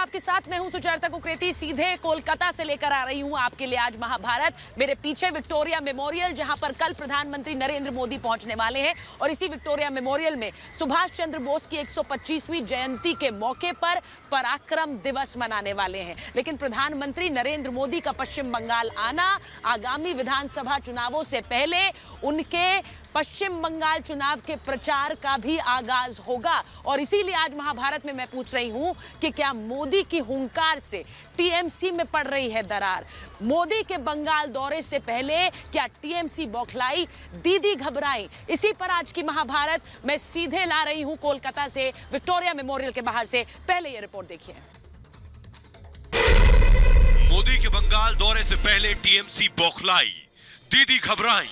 आपके साथ मैं हूं सुचेता कुकरेती। सीधे कोलकाता से लेकर आ रही हूं आपके लिए आज महाभारत। मेरे पीछे विक्टोरिया मेमोरियल, जहां पर कल प्रधानमंत्री नरेंद्र मोदी पहुंचने वाले हैं और इसी विक्टोरिया मेमोरियल में सुभाष चंद्र बोस की 125वीं जयंती के मौके पर पराक्रम दिवस मनाने वाले हैं। लेकिन प्रधानमंत्री नरेंद्र मोदी का पश्चिम बंगाल आना आगामी विधानसभा चुनावों से पहले उनके पश्चिम बंगाल चुनाव के प्रचार का भी आगाज होगा। और इसीलिए आज महाभारत में मैं पूछ रही हूं कि क्या मोदी की हुंकार से टीएमसी में पड़ रही है दरार? मोदी के बंगाल दौरे से पहले क्या टीएमसी बौखलाई, दीदी घबराई? इसी पर आज की महाभारत मैं सीधे ला रही हूं कोलकाता से, विक्टोरिया मेमोरियल के बाहर से। पहले ये रिपोर्ट देखिए। मोदी के बंगाल दौरे से पहले टीएमसी बौखलाई, दीदी घबराई।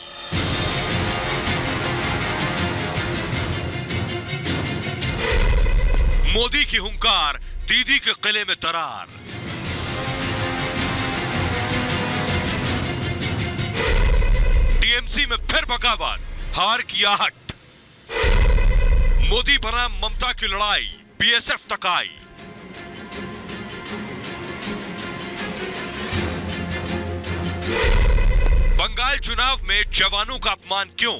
मोदी की हुंकार, दीदी के किले में दरार। टीएमसी में फिर बगावत, हार की आहट। मोदी बना ममता की लड़ाई, बीएसएफ तक आई। बंगाल चुनाव में जवानों का अपमान क्यों?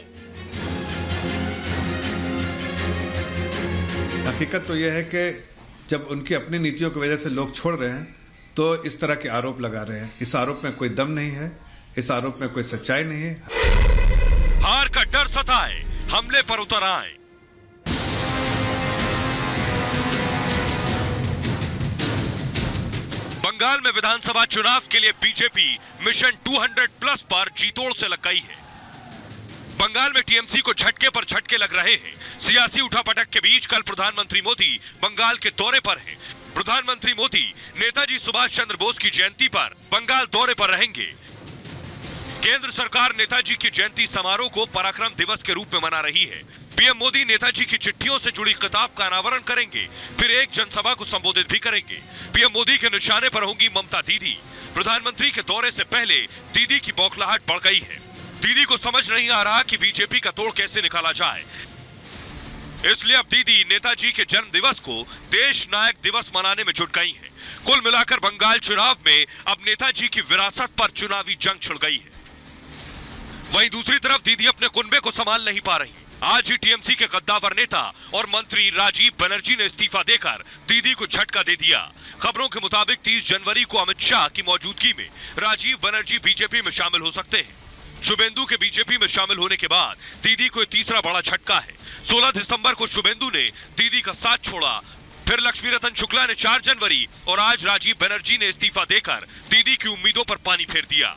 हकीकत तो यह है कि जब उनकी अपनी नीतियों की वजह से लोग छोड़ रहे हैं तो इस तरह के आरोप लगा रहे हैं। इस आरोप में कोई दम नहीं है, इस आरोप में कोई सच्चाई नहीं है। हार का डर सताए, हमले पर उतर आए। बंगाल में विधानसभा चुनाव के लिए बीजेपी मिशन 200+ पर जीतोड़ से लग गई है। बंगाल में टीएमसी को झटके पर झटके लग रहे हैं। सियासी उठापटक के बीच कल प्रधानमंत्री मोदी बंगाल के दौरे पर हैं। प्रधानमंत्री मोदी नेताजी सुभाष चंद्र बोस की जयंती पर बंगाल दौरे पर रहेंगे। केंद्र सरकार नेताजी की जयंती समारोह को पराक्रम दिवस के रूप में मना रही है। पीएम मोदी नेताजी की चिट्ठियों से जुड़ी किताब का अनावरण करेंगे, फिर एक जनसभा को संबोधित भी करेंगे। पीएम मोदी के निशाने पर होंगी ममता दीदी। प्रधानमंत्री के दौरे से पहले दीदी की बौखलाहट बढ़ गई है। दीदी को समझ नहीं आ रहा कि बीजेपी का तोड़ कैसे निकाला जाए, इसलिए अब दीदी नेताजी के जन्म दिवस को देश नायक दिवस मनाने में जुट गई हैं। कुल मिलाकर बंगाल चुनाव में अब नेताजी की विरासत पर चुनावी जंग छिड़ गई है। वहीं दूसरी तरफ दीदी अपने कुनबे को संभाल नहीं पा रही। आज ही टीएमसी के कद्दावर नेता और मंत्री राजीव बनर्जी ने इस्तीफा देकर दीदी को झटका दे दिया। खबरों के मुताबिक 30 जनवरी को अमित शाह की मौजूदगी में राजीव बनर्जी बीजेपी में शामिल हो सकते हैं। शुभेंदु के बीजेपी में शामिल होने के बाद दीदी को तीसरा बड़ा झटका है। 16 दिसंबर को शुभेंदु ने दीदी का साथ छोड़ा, फिर लक्ष्मी रतन शुक्ला ने 4 जनवरी और आज राजीव बनर्जी ने इस्तीफा देकर दीदी की उम्मीदों पर पानी फेर दिया।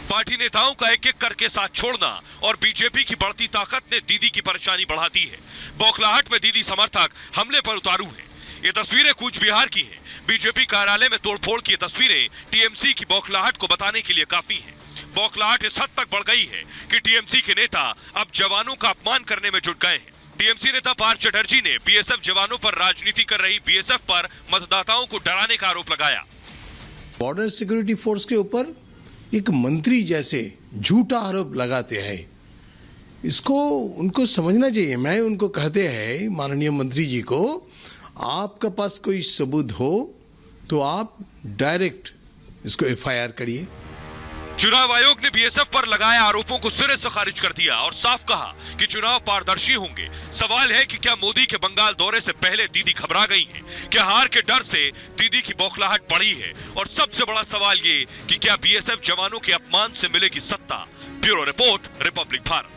पार्टी नेताओं का एक एक करके साथ छोड़ना और बीजेपी की बढ़ती ताकत ने दीदी की परेशानी बढ़ा दी है। बौखलाहट में दीदी समर्थक हमले पर उतारू हैं। ये तस्वीरें कूच बिहार की हैं। बीजेपी कार्यालय में तोड़फोड़ की तस्वीरें टीएमसी की बौखलाहट को बताने के लिए काफी हैं। बौखलाहट इस हद तक बढ़ गई है कि टीएमसी के नेता अब जवानों का अपमान करने में जुट गए हैं। टीएमसी नेता पार्थ चटर्जी ने बीएसएफ जवानों पर राजनीति कर रही बीएसएफ पर मतदाताओं को डराने का आरोप लगाया। बॉर्डर सिक्योरिटी फोर्स के ऊपर एक मंत्री जैसे झूठा आरोप लगाते हैं, इसको उनको समझना चाहिए। मैं उनको कहते हैं, माननीय मंत्री जी को, आपके पास कोई सबूत हो तो आप डायरेक्ट इसको एफआईआर करिए। चुनाव आयोग ने बीएसएफ पर लगाए आरोपों को सिरे से खारिज कर दिया और साफ कहा कि चुनाव पारदर्शी होंगे। सवाल है कि क्या मोदी के बंगाल दौरे से पहले दीदी घबरा गई हैं? क्या हार के डर से दीदी की बौखलाहट बढ़ी है? और सबसे बड़ा सवाल ये कि क्या बीएसएफ जवानों के अपमान से मिलेगी सत्ता? Bureau report, Republic Bharat.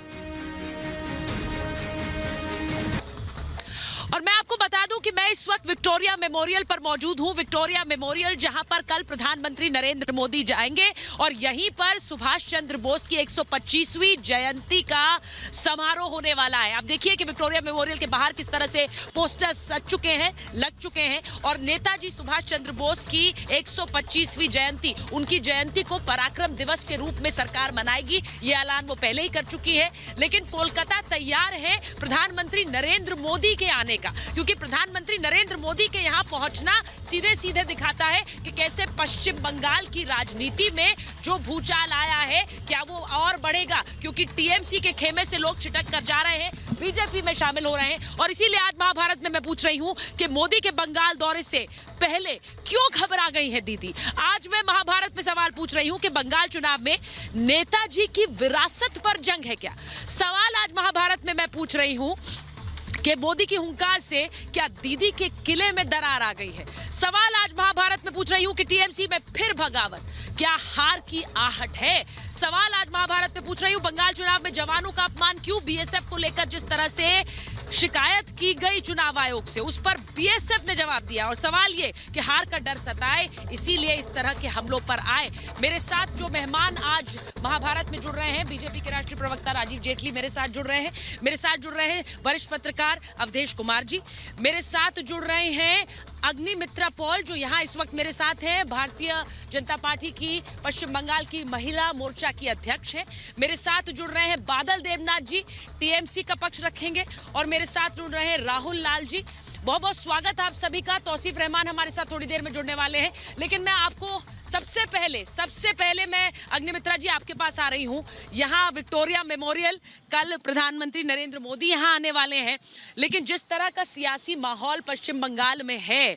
और मैं आपको बता दूं कि मैं इस वक्त विक्टोरिया मेमोरियल पर मौजूद हूं। विक्टोरिया मेमोरियल, जहां पर कल प्रधानमंत्री नरेंद्र मोदी जाएंगे और यहीं पर सुभाष चंद्र बोस की 125वीं जयंती का समारोह होने वाला है। आप देखिए कि विक्टोरिया मेमोरियल के बाहर किस तरह से पोस्टर्स सज चुके हैं, लग चुके हैं और नेताजी सुभाष चंद्र बोस की 125वीं जयंती, उनकी जयंती को पराक्रम दिवस के रूप में सरकार मनाएगी। ये ऐलान वो पहले ही कर चुकी है। लेकिन कोलकाता तैयार है प्रधानमंत्री नरेंद्र मोदी के आने का, क्योंकि प्रधानमंत्री नरेंद्र मोदी के यहां पहुंचना सीधे सीधे दिखाता है कि कैसे पश्चिम बंगाल की राजनीति में जो भूचाल आया है क्या वो और बढ़ेगा, क्योंकि टीएमसी के खेमे से लोग छिटक कर जा रहे हैं। बीजेपी में शामिल हो रहे हैं। और इसीलिए आज महाभारत में मैं पूछ रही हूं कि मोदी के बंगाल दौरे से पहले क्यों घबरा गई है दीदी। आज मैं महाभारत में सवाल पूछ रही हूं कि बंगाल चुनाव में नेताजी की विरासत पर जंग है क्या। सवाल आज महाभारत में मैं पूछ रही हूं कि मोदी की हुंकार से क्या दीदी के किले में दरार आ गई है। सवाल आज महाभारत में पूछ रही हूं कि टीएमसी में फिर बगावत, क्या हार की आहट है। सवाल आज महाभारत में पूछ रही हूं बंगाल चुनाव में जवानों का अपमान क्यों, बीएसएफ को लेकर जिस तरह से शिकायत की गई चुनाव आयोग से उस पर बीएसएफ ने जवाब दिया। और सवाल ये कि हार का डर सताए इसीलिए इस तरह के हमलों पर आए। मेरे साथ जो मेहमान आज महाभारत में जुड़ रहे हैं, बीजेपी के राष्ट्रीय प्रवक्ता राजीव जेटली मेरे साथ जुड़ रहे हैं, मेरे साथ जुड़ रहे हैं वरिष्ठ पत्रकार अवधेश कुमार जी, मेरे साथ जुड़ रहे हैं अग्निमित्रा पॉल जो यहाँ इस वक्त मेरे साथ हैं, भारतीय जनता पार्टी की पश्चिम बंगाल की महिला मोर्चा की अध्यक्ष है, मेरे साथ जुड़ रहे हैं बादल देवनाथ जी, टीएमसी का पक्ष रखेंगे, और मेरे साथ जुड़ रहे हैं राहुल लाल जी। बहुत बहुत स्वागत आप सभी का। तौसीफ रहमान हमारे साथ थोड़ी देर में जुड़ने वाले हैं, लेकिन मैं आपको सबसे पहले मैं अग्निमित्रा जी आपके पास आ रही हूं। यहाँ विक्टोरिया मेमोरियल, कल प्रधानमंत्री नरेंद्र मोदी यहाँ आने वाले हैं, लेकिन जिस तरह का सियासी माहौल पश्चिम बंगाल में है,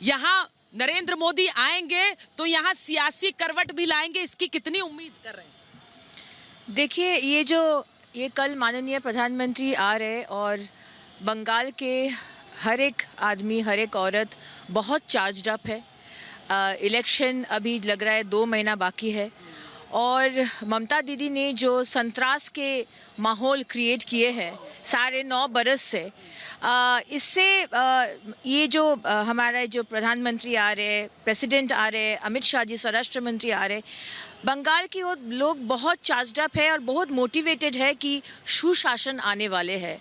यहाँ नरेंद्र मोदी आएंगे तो यहाँ सियासी करवट भी लाएंगे, इसकी कितनी उम्मीद कर रहे हैं? देखिए, ये कल माननीय प्रधानमंत्री आ रहे और बंगाल के हर एक आदमी, हर एक औरत बहुत चार्ज्ड अप है। इलेक्शन अभी लग रहा है 2 महीना बाकी है, और ममता दीदी ने जो संतरास के माहौल क्रिएट किए हैं 9.5 बरस से, इससे ये जो हमारा जो प्रधानमंत्री आ रहे, प्रेसिडेंट आ रहे, अमित शाह जी स्वराष्ट्र मंत्री आ रहे, बंगाल की वो लोग बहुत चार्ज्ड अप है और बहुत मोटिवेटेड है कि सुशासन आने वाले हैं।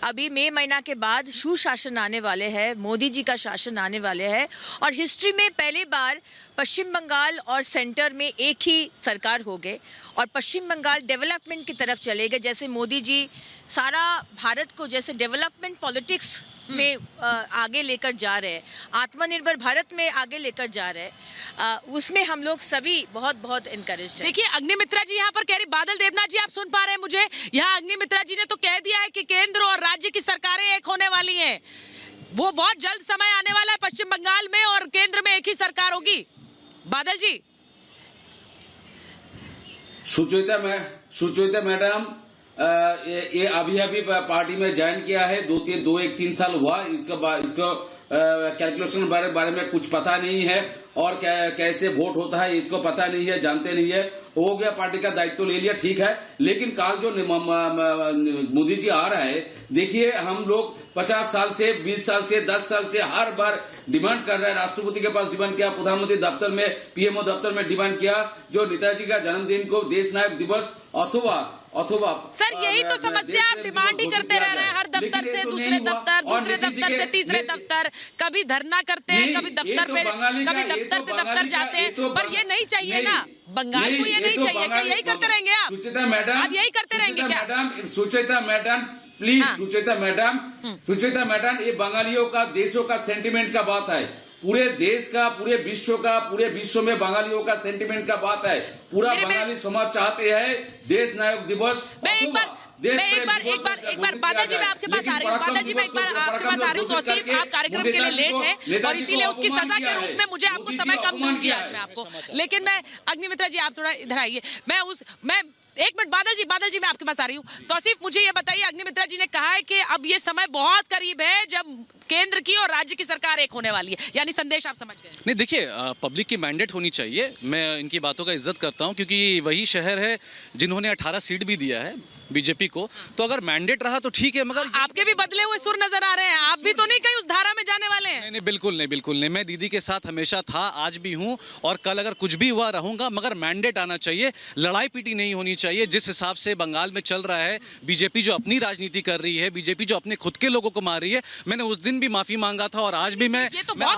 अभी मई महीना के बाद सुशासन आने वाले हैं, मोदी जी का शासन आने वाले हैं, और हिस्ट्री में पहली बार पश्चिम बंगाल और सेंटर में एक ही सरकार हो गए और पश्चिम बंगाल डेवलपमेंट की तरफ चले गए। जैसे मोदी जी सारा भारत को जैसे डेवलपमेंट पॉलिटिक्स में आगे लेकर जा रहे हैं, आत्मनिर्भर भारत में आगे लेकर जा रहे हैं, उसमें हम लोग सभी बहुत बहुत इनकरेज हैं। देखिए, अग्निमित्रा जी यहाँ पर कह रही, बादल देवनाथ जी आप सुन पा रहे हैं मुझे? यहाँ अग्निमित्रा जी ने तो कह दिया है कि केंद्र और राज्य की सरकारें एक होने वाली हैं। वो बहुत जल्द समय आने वाला है पश्चिम बंगाल में और केंद्र में एक ही सरकार होगी। बादल जी। सुचेता मैडम, ये अभी पार्टी में ज्वाइन किया है, 2-3 साल हुआ। इसको कैलकुलेशन बारे में कुछ पता नहीं है, और कैसे वोट होता है इसको पता नहीं है, जानते नहीं है। हो गया, पार्टी का दायित्व ले लिया, ठीक है। लेकिन काल जो मोदी जी आ रहा है, देखिए हम लोग 50 साल से, 20 साल से, 10 साल से हर बार डिमांड कर रहे हैं, राष्ट्रपति के पास डिमांड किया, प्रधानमंत्री दफ्तर में, पीएमओ दफ्तर में डिमांड किया, जो नेताजी का जन्मदिन को देश नायक दिवस अथवा सर यही तो समस्या, आप डिमांड ही करते रह रहे हैं, हर दफ्तर से दूसरे दफ्तर से तीसरे दफ्तर, कभी धरना करते हैं, कभी दफ्तर से दफ्तर जाते हैं, पर ये नहीं चाहिए ना बंगाल को, ये नहीं चाहिए। क्या यही करते रहेंगे आप? आप यही करते रहेंगे क्या? Sucheta madam please, Sucheta madam, ये बंगालियों का, देशों का सेंटिमेंट का बात है, पूरे देश का, पूरे विश्व में बंगालियों का सेंटिमेंट का बात है। पूरा बंगाली समाज चाहते हैं देश नायक दिवस। एक बार बादल जी मैं आपके पास आ रही हूँ, बादल जी मैं एक बार आपके पास आ रही हूँ। तौसीफ, आप कार्यक्रम के लिए लेट हैं और इसीलिए उसकी सजा के रूप में मुझे आपको समय कम दूंगी आज मैं आपको। लेकिन मैं अग्निमित्रा जी आप थोड़ा इधर आइए, मैं एक मिनट, बादल जी मैं आपके पास आ रही हूँ। तौसीफ, मुझे ये बताइए, अग्निमित्रा जी ने कहा है कि अब ये समय बहुत करीब है जब केंद्र की और राज्य की सरकार एक होने वाली है, यानी संदेश आप समझ गए? नहीं, देखिए, पब्लिक की मैंडेट होनी चाहिए। मैं इनकी बातों का इज्जत करता हूं, क्योंकि वही शहर है जिन्होंने 18 सीट भी दिया है बीजेपी को, तो अगर मैंडेट रहा तो ठीक है, मगर आपके भी बदले हुए सुर नजर आ रहे हैं, आप भी तो नहीं कहीं उस धारा में जाने वाले हैं? नहीं, बिल्कुल नहीं। मैं दीदी के साथ हमेशा था, आज भी हूं, और कल अगर कुछ भी हुआ रहूंगा, मगर मैंडेट आना चाहिए, लड़ाई पीटी नहीं होनी चाहिए। जिस हिसाब से बंगाल में चल रहा है, बीजेपी जो अपनी राजनीति कर रही है, बीजेपी जो अपने खुद के लोगों को मार रही है, मैंने उस दिन भी माफी मांगा था और आज भी मैं, ये तो बहुत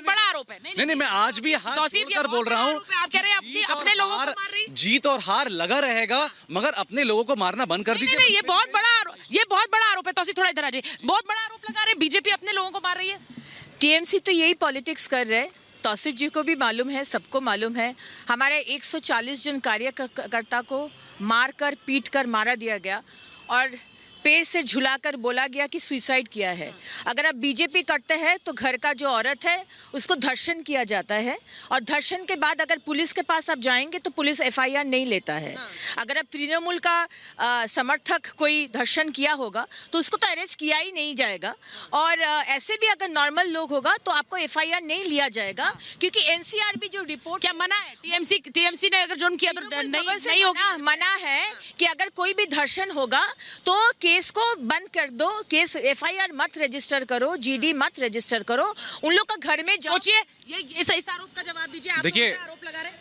बड़ा आरोप है। नहीं, मैं आज भी हाथ जोड़कर बोल रहा हूँ, अपने लोगों को मार रही, जीत और हार लगा रहेगा, मगर अपने लोगों को मारना बंद कर दीजिए। ये बहुत बड़ा आरोप है। तौसीफ, थोड़ा इधर आ जाइए, बहुत बड़ा आरोप लगा रहे हैं, बीजेपी अपने लोगों को मार रही है। टीएमसी तो यही पॉलिटिक्स कर रहे हैं, तौसीफ जी को भी मालूम है, सबको मालूम है। हमारे 140 जन कार्यकर्ता को मार कर, पीट कर मारा दिया गया, और पेड़ से झुलाकर बोला गया कि सुसाइड किया है। अगर आप बीजेपी करते हैं तो घर का जो औरत है उसको धर्षण किया जाता है, और धर्षण के बाद अगर पुलिस के पास आप जाएंगे तो पुलिस एफआईआर नहीं लेता है। अगर आप तृणमूल का समर्थक कोई धर्षण किया होगा तो उसको तो अरेस्ट किया ही नहीं जाएगा, और ऐसे भी अगर नॉर्मल लोग होगा तो आपको एफआईआर नहीं लिया जाएगा, क्योंकि एनसीआर भी जो रिपोर्ट क्या मना है? टीएमसी ने अगर जुर्म किया तो नहीं होगा? मना है कि अगर कोई भी धर्षण होगा तो केस को बंद कर दो, केस एफआईआर मत रजिस्टर करो, जीडी मत रजिस्टर करो, उन लोग का घर में जाओ। सोचिए, ये इस आरोप का जवाब दीजिए। आप देखिए, आरोप लगा रहे हैं?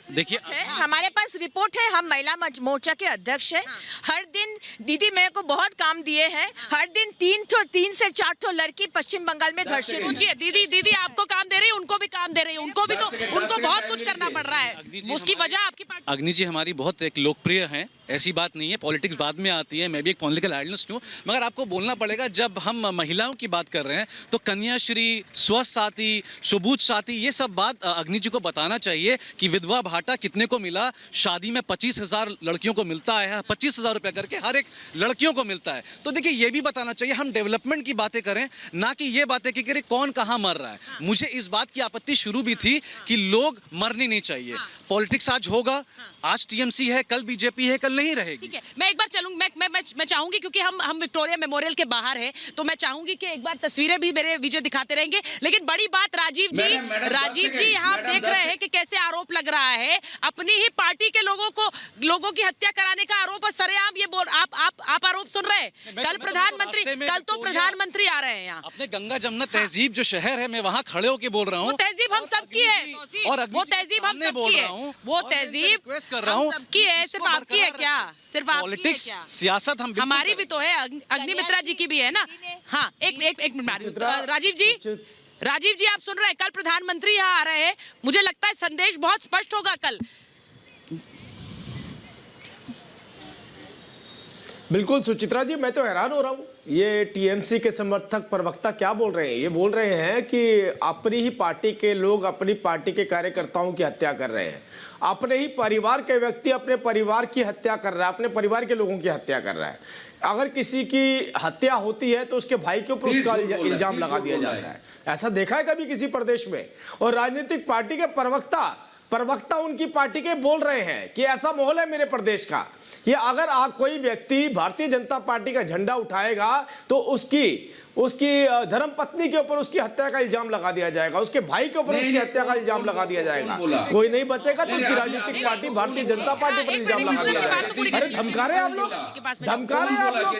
देखिए हमारे पास रिपोर्ट है, हम महिला मोर्चा के अध्यक्ष हैं। हर दिन दीदी मेरे को बहुत काम दिए हैं, हर दिन 3 से 4 लड़की पश्चिम बंगाल में धर्षण। सोचिए, दीदी आपको काम दे रही है, उनको भी काम दे रही है, उनको बहुत कुछ करना पड़ रहा है। उसकी वजह आपकी पार्टी। अग्नि जी हमारी बहुत एक लोकप्रिय है, ऐसी बात नहीं है, पॉलिटिक्स बाद में आती है, मैं भी एक पॉलिटिकल एनालिस्ट हूँ, मगर आपको बोलना पड़ेगा जब हम महिलाओं की बात कर रहे हैं तो कन्याश्री, स्वस्थ साथी, सुबूत साथी, ये सब बात अग्नि जी को बताना चाहिए कि विधवा भाटा कितने को मिला। शादी में 25,000 लड़कियों को मिलता है, 25,000 रुपये करके हर एक लड़कियों को मिलता है। तो देखिए ये भी बताना चाहिए, हम डेवलपमेंट की बातें करें, ना कि ये बातें कि कौन कहाँ मर रहा है। मुझे इस बात की आपत्ति शुरू भी थी कि लोग मरने नहीं चाहिए। पॉलिटिक्स आज होगा, आज टीएमसी है, कल बीजेपी है, कल नहीं रहेगी। ठीक है, मैं एक बार चलूंगी, मैं चाहूंगी, क्योंकि हम विक्टोरिया मेमोरियल के बाहर हैं, तो मैं चाहूंगी कि एक बार तस्वीरें भी मेरे विजय दिखाते रहेंगे। लेकिन बड़ी बात राजीव जी यहाँ देख रहे हैं कि कैसे आरोप लग रहा है, अपनी ही पार्टी के लोगों की हत्या कराने का आरोप, सरेआम ये बोल आप आरोप सुन रहे हैं। कल तो प्रधानमंत्री आ रहे हैं यहाँ। अपने गंगा जमुना तहजीब जो शहर है, मैं वहाँ खड़े होके बोल रहा हूँ, वो तहजीब हम सबकी है, और वो तहजीब हम सबकी है, वो तहजीब कर रहा हूँ सबकी है, सिर्फ आपकी है क्या? सिर्फ पॉलिटिक्स, सियासत हमारी भी तो है, अग्नि मित्रा जी की भी है ना। हाँ, एक मिनट राजीव जी आप सुन रहे हैं, कल प्रधानमंत्री यहाँ आ रहे हैं, मुझे लगता है संदेश बहुत स्पष्ट होगा कल। बिल्कुल सुचित्रा जी, मैं तो हैरान हो रहा हूँ, ये टीएमसी के समर्थक प्रवक्ता क्या बोल रहे हैं? ये बोल रहे हैं कि अपनी ही पार्टी के लोग अपनी पार्टी के कार्यकर्ताओं की हत्या कर रहे हैं, अपने ही परिवार के व्यक्ति अपने परिवार की हत्या कर रहा है, अपने परिवार के लोगों की हत्या कर रहा है। अगर किसी की हत्या होती है तो उसके भाई के ऊपर उसका इल्जाम लगा दिया जाता है। ऐसा देखा है कभी किसी प्रदेश में? और राजनीतिक पार्टी के प्रवक्ता उनकी पार्टी के बोल रहे हैं कि ऐसा माहौल है मेरे प्रदेश का, कि अगर कोई व्यक्ति भारतीय जनता पार्टी का झंडा उठाएगा तो उसकी धर्म पत्नी के ऊपर उसकी हत्या का इल्जाम लगा दिया जाएगा, उसके भाई के ऊपर उसकी हत्या का इल्जाम लगा दिया जाएगा। कोई नहीं बचेगा तो उसकी राजनीतिक पार्टी भारतीय जनता पार्टी पर इल्जाम लगा दिया जाएगा। अरे धमका रहे हैं आप लोग, धमका रहे हैं आप लोग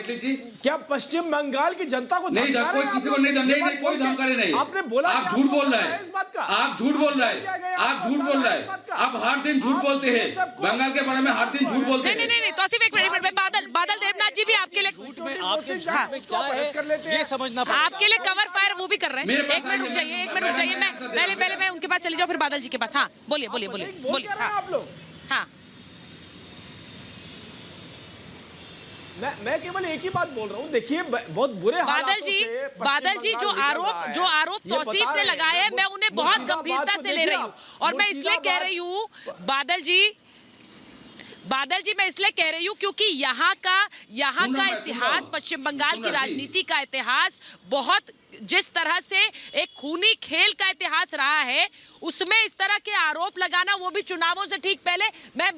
क्या? पश्चिम बंगाल की जनता को नहीं, कोई किसी को नहीं, कोई धमकाने नहीं। आपने बोला आप झूठ बोल रहे हैं, इस बात का आप झूठ बोल रहे हैं, आप झूठ बोल रहे हैं, आप हर दिन झूठ बोलते हैं, बंगाल के बारे में हर दिन झूठ बोलते हैं। नहीं, तो सिर्फ एक मिनट, बादल देवनाथ जी भी आपके लिए आपके लिए कवर फायर वो भी कर रहे हैं। एक मिनट रुक जाइए, मैं पहले उनके पास चली जाऊँ, फिर बादल जी के पास। हाँ बोलिए। आप लोग, हाँ, मैं केवल एक ही बात बोल रहा हूँ। देखिए बहुत बुरे बादल जी जो आरोप तौसीफ ने लगाए हैं, मैं उन्हें बहुत गंभीरता से ले रही हूँ, और मैं इसलिए कह रही हूँ बादल जी मैं इसलिए कह रही हूँ क्योंकि यहाँ का इतिहास, पश्चिम बंगाल की राजनीति का इतिहास बहुत, जिस तरह से एक खूनी खेल का इतिहास रहा है, उसमें इस तरह के आरोप लगाना, वो भी चुनावों से ठीक पहले। मैं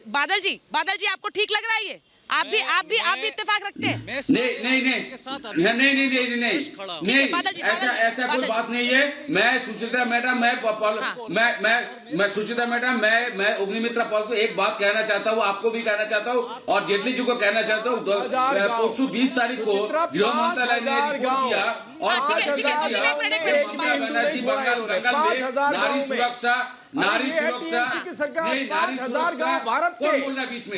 बादल जी आपको ठीक लग रहा है ये? आप भी इत्तेफाक रखते हैं? नहीं, ऐसा कोई बात नहीं है। मैं सुचित्रा मैडम, मैं सुचित्रा मैडम, मैं अग्निमित्रा पॉल को एक बात कहना चाहता हूँ, आपको भी कहना चाहता हूँ, और जेटली जी को कहना चाहता हूँ। परसों 20 तारीख को गृह मंत्रालय ने रिपोर्ट किया, और नारी सुरक्षा नारी सुरक्षा की सरकार 5,000 गाँव भारत के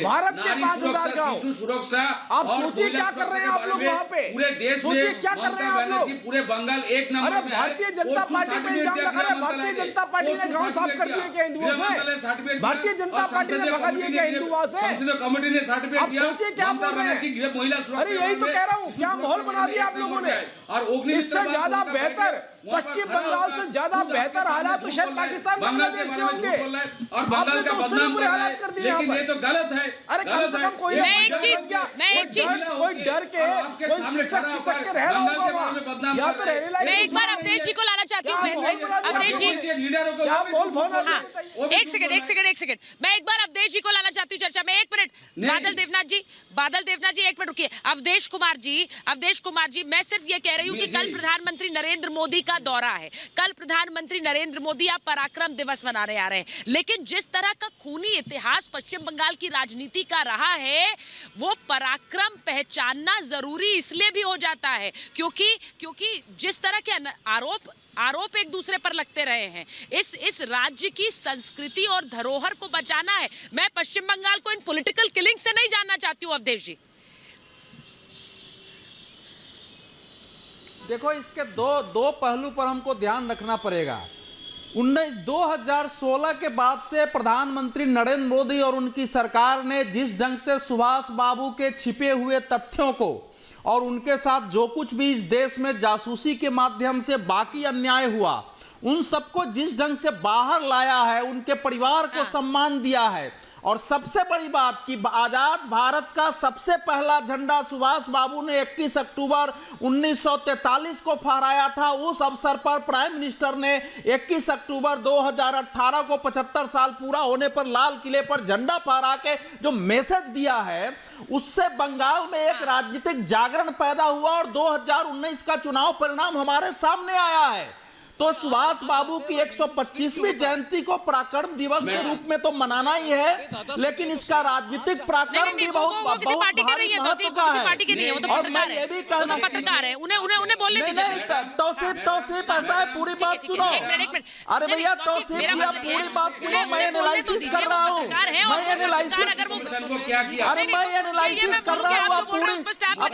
5,000 गाँव शिशु सुरक्षा। आप सोचिए क्या कर रहे हैं आप लोग वहाँ पे, पूरे देश में क्या कर रहे हैं आप लोग? पूरे बंगाल एक नंबर में। भारतीय जनता पार्टी पे इल्जाम लगा रहे हैं, भारतीय जनता पार्टी ने गाँव साफ कर दिए क्या हिंदुओं से? भारतीय जनता पार्टी ने भगा दिए क्या हिंदुओं से? संसदीय कमेटी ने सर्टिफिकेट दिया। सोचिए क्या बोल रहे हैं? महिला सुरक्षा, अरे यही तो कह रहा हूँ, क्या माहौल बना दिया आप लोगों ने। और इससे ज्यादा बेहतर पश्चिम बंगाल से ज्यादा बेहतर हालात तो शायद पाकिस्तान बांग्लादेश के होंगे। और बंगाल का उससे बदनाम बुरे कर रहा हालात कर है, दिए यहाँ लेकिन ये पर। तो गलत है। अरे कम से कम कोई मैं एक चीज कोई डर के कोई सिसक के रह रहा होगा वहाँ। यहाँ तो रहने लायक मैं एक बार अवधेश जी को लाना चाहती हूँ बहस में। अवधेश जी, लीडरों को क्या बोल फोन हाँ, एक सेकंड मैं एक बार अवधेश जी को लाना चाहती हूँ चर्चा में। एक मिनट, बादल देवनाथ जी एक मिनट रुकिए। अवधेश कुमार जी, मैं सिर्फ ये कह रही हूँ कि कल प्रधानमंत्री नरेंद्र मोदी का दौरा है। कल प्रधानमंत्री नरेंद्र मोदी आप पराक्रम दिवस मनाने आ रहे हैं, लेकिन जिस तरह का खूनी इतिहास पश्चिम बंगाल की राजनीति का रहा है, वो पराक्रम पहचानना जरूरी इसलिए भी हो जाता है क्योंकि जिस तरह के आरोप एक दूसरे पर लगते रहे हैं, इस राज्य की संस्कृति और धरोहर को बचाना है। मैं पश्चिम बंगाल को इन पॉलिटिकल किलिंग से नहीं जानना चाहती हूँ अवधेश जी। देखो, इसके दो पहलू पर हमको ध्यान रखना पड़ेगा। 2016 के बाद से प्रधानमंत्री नरेंद्र मोदी और उनकी सरकार ने जिस ढंग से सुभाष बाबू के छिपे हुए तथ्यों को और उनके साथ जो कुछ भी इस देश में जासूसी के माध्यम से बाकी अन्याय हुआ, उन सबको जिस ढंग से बाहर लाया है, उनके परिवार को सम्मान दिया है, और सबसे बड़ी बात कि आजाद भारत का सबसे पहला झंडा सुभाष बाबू ने 21 अक्टूबर 1943 को फहराया था। उस अवसर पर प्राइम मिनिस्टर ने 21 अक्टूबर 2018 को 75 साल पूरा होने पर लाल किले पर झंडा फहरा के जो मैसेज दिया है, उससे बंगाल में एक राजनीतिक जागरण पैदा हुआ और 2019 का चुनाव परिणाम हमारे सामने आया है। तो सुभाष बाबू की 125वीं जयंती को पराक्रम दिवस के रूप में तो मनाना ही है, लेकिन इसका राजनीतिक पराक्रम भी बहुत किसी पार्टी के नहीं है, महत्व का है। पार्टी के नहीं है, वो तो पत्रकार है, वो तो पत्रकार है, उन्हें बोलने दीजिए। तौसीफ ऐसा है, पूरी बात सुनो। अरे भैया तौसीफ जी, आप पूरी बात सुनो, मैं एनालिसिस कर रहा हूँ, मैं एनालिसिस कर रहा हूँ, आप